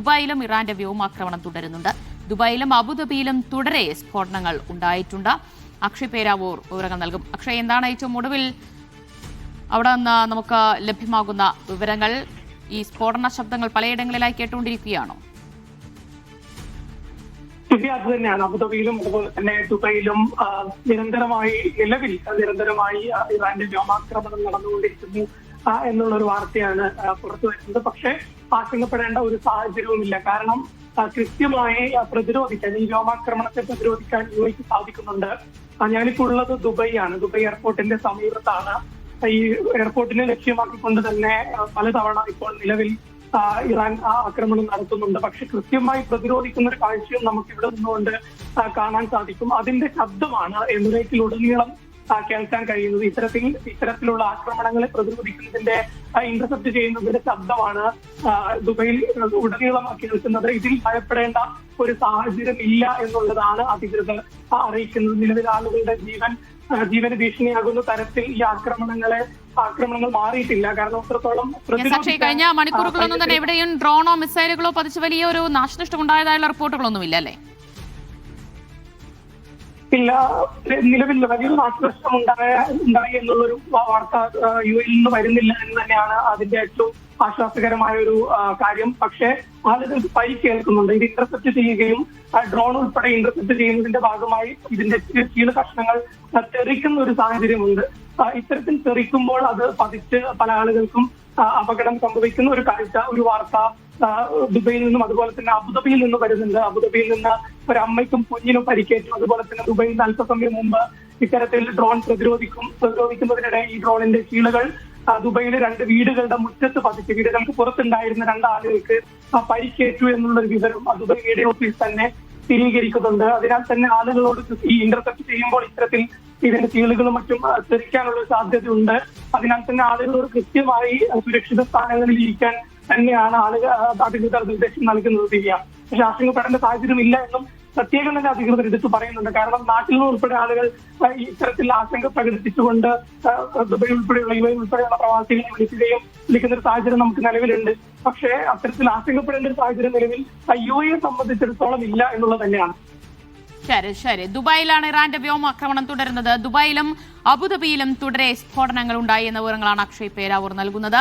ദുബായിലും ഇറാന്റെ വ്യോമാക്രമണം തുടരുന്നുണ്ട്. ദുബായിലും അബുദാബിയിലും തുടരെ സ്ഫോടനങ്ങൾ ഉണ്ടായിട്ടുണ്ട്. അക്ഷയ് പേരാവൂർ വിവരങ്ങൾ നൽകും. അക്ഷയ്, എന്താണ് ഏറ്റവും ഒടുവിൽ അവിടെ നിന്ന് നമുക്ക് ലഭ്യമാകുന്ന വിവരങ്ങൾ? ഈ സ്ഫോടന ശബ്ദങ്ങൾ പലയിടങ്ങളിലായി കേട്ടുകൊണ്ടിരിക്കുകയാണോ? അത് തന്നെയാണ്. അബുദാബിയിലും അതുപോലെ തന്നെ ദുബൈയിലും നിരന്തരമായി ഇറാന്റെ വ്യോമാക്രമണം നടന്നുകൊണ്ടിരിക്കുന്നു എന്നുള്ളൊരു വാർത്തയാണ് പുറത്തു വരുന്നത്. പക്ഷേ ആശങ്കപ്പെടേണ്ട ഒരു സാഹചര്യവുമില്ല. കാരണം കൃത്യമായി പ്രതിരോധിക്കാൻ, ഈ വ്യോമാക്രമണത്തെ പ്രതിരോധിക്കാൻ യുഎഇക്ക് സാധിക്കുന്നുണ്ട്. ഞാനിപ്പോൾ ഉള്ളത് ദുബൈയാണ്. ദുബൈ എയർപോർട്ടിന്റെ സമീപത്താണ്. ഈ എയർപോർട്ടിനെ ലക്ഷ്യമാക്കിക്കൊണ്ട് തന്നെ പലതവണ ഇപ്പോൾ നിലവിൽ ഇറാൻ ആക്രമണം നടത്തുന്നുണ്ട്. പക്ഷെ കൃത്യമായി പ്രതിരോധിക്കുന്ന ഒരു കാഴ്ചയും നമുക്ക് ഇവിടെ നിന്നുകൊണ്ട് കാണാൻ സാധിക്കും. അതിന്റെ ശബ്ദമാണ് എമിറേറ്റിലുടനീളം കേൾക്കാൻ കഴിയുന്നത്. ഇത്തരത്തിലുള്ള ആക്രമണങ്ങളെ പ്രതിരോധിക്കുന്നതിന്റെ ഇന്റർസെപ്റ്റ് ചെയ്യുന്നതിന്റെ ശബ്ദമാണ് ദുബൈയിൽ ഉടനീളം കേൾക്കുന്നത്. ഇതിൽ ഭയപ്പെടേണ്ട ഒരു സാഹചര്യം ഇല്ല എന്നുള്ളതാണ് അധികൃതർ അറിയിക്കുന്നത്. നിലവിൽ ആളുകളുടെ ജീവന് ഭീഷണിയാകുന്ന തരത്തിൽ ഈ ആക്രമണങ്ങൾ മാറിയിട്ടില്ല. കാരണം അത്രത്തോളം കഴിഞ്ഞ മണിക്കൂറുകളൊന്നും തന്നെ എവിടെയും ഡ്രോണോ മിസൈലുകളോ പതിച്ച് വലിയൊരു നാശനഷ്ടം ഉണ്ടായതായുള്ള റിപ്പോർട്ടുകളൊന്നും ഇല്ല അല്ലേ? ഇല്ല, നിലവിൽ വലിയൊരു നാശനഷ്ടം ഉണ്ടായി എന്നുള്ളൊരു വാർത്ത യുഎഇയിൽ നിന്ന് വരുന്നില്ല എന്ന് തന്നെയാണ് അതിന്റെ ഏറ്റവും ആശ്വാസകരമായ ഒരു കാര്യം. പക്ഷേ ആളുകൾക്ക് പരിക്കേൽക്കുന്നുണ്ട്. ഇത് ഇന്റർസെപ്റ്റ് ചെയ്യുകയും ഡ്രോൺ ഉൾപ്പെടെ ഇന്റർസെപ്റ്റ് ചെയ്യുന്നതിന്റെ ഭാഗമായി ഇതിന്റെ കീഴ് കഷ്ണങ്ങൾ തെറിക്കുന്ന ഒരു സാഹചര്യമുണ്ട്. ഇത്തരത്തിൽ തെറിക്കുമ്പോൾ അത് പതിച്ച് പല ആളുകൾക്കും അപകടം സംഭവിക്കുന്ന ഒരു കാഴ്ച, ഒരു വാർത്ത ദുബൈയിൽ നിന്നും അതുപോലെ തന്നെ അബുദാബിയിൽ നിന്ന് വരുന്നുണ്ട്. അബുദാബിയിൽ നിന്ന് ഒരു അമ്മയ്ക്കും കുഞ്ഞിനും പരിക്കേറ്റു. അതുപോലെ തന്നെ ദുബൈയിൽ നിന്ന് അല്പസമയം മുമ്പ് ഇത്തരത്തിൽ ഡ്രോൺ പ്രതിരോധിക്കുന്നതിനിടെ ഈ ഡ്രോണിന്റെ കീളുകൾ ദുബൈയിലെ 2 വീടുകളുടെ മുറ്റത്ത് പതിച്ച് വീടുകൾക്ക് പുറത്തുണ്ടായിരുന്ന 2 ആളുകൾക്ക് പരിക്കേറ്റു എന്നുള്ളൊരു വിവരം ദുബൈ മീഡിയ ഓഫീസ് തന്നെ സ്ഥിരീകരിക്കുന്നുണ്ട്. അതിനാൽ തന്നെ ആളുകളോട് ഈ ഇന്റർസെപ്റ്റ് ചെയ്യുമ്പോൾ ഇത്തരത്തിൽ ഇതിന്റെ കീളുകളും മറ്റും തെറിക്കാനുള്ള സാധ്യതയുണ്ട്. അതിനാൽ തന്നെ ആളുകളോട് കൃത്യമായി സുരക്ഷിത സ്ഥാനങ്ങളിൽ ഇരിക്കാൻ തന്നെയാണ് അധികൃതർ നിർദ്ദേശം നൽകുന്നത്. പക്ഷെ ആശങ്കപ്പെടേണ്ട സാഹചര്യം ഇല്ല എന്നും പ്രത്യേകം തന്നെ അധികൃതർ എടുത്തു പറയുന്നുണ്ട്. കാരണം നാട്ടിൽ നിന്ന് ഉൾപ്പെടെ ആളുകൾ ഇത്തരത്തിൽ ആശങ്ക പ്രകടിപ്പിച്ചുകൊണ്ട് ദുബൈ ഉൾപ്പെടെയുള്ള യുഎഇ ഉൾപ്പെടെയുള്ള പ്രവാസികളെ വിളിക്കുന്ന ഒരു സാഹചര്യം നമുക്ക് നിലവിലുണ്ട്. പക്ഷേ അത്തരത്തിൽ ആശങ്കപ്പെടേണ്ട ഒരു സാഹചര്യം നിലവിൽ യുഎഇയെ സംബന്ധിച്ചിടത്തോളം ഇല്ല എന്നുള്ളത് തന്നെയാണ്. ശരി. ദുബായിലാണ് ഇറാന്റെ വ്യോമാക്രമണം തുടരുന്നത്. ദുബായിലും അബുദാബിയിലും തുടരെ സ്ഫോടനങ്ങൾ ഉണ്ടായി എന്ന വിവരങ്ങളാണ് അക്ഷയ് പേരാവൂർ നൽകുന്നത്.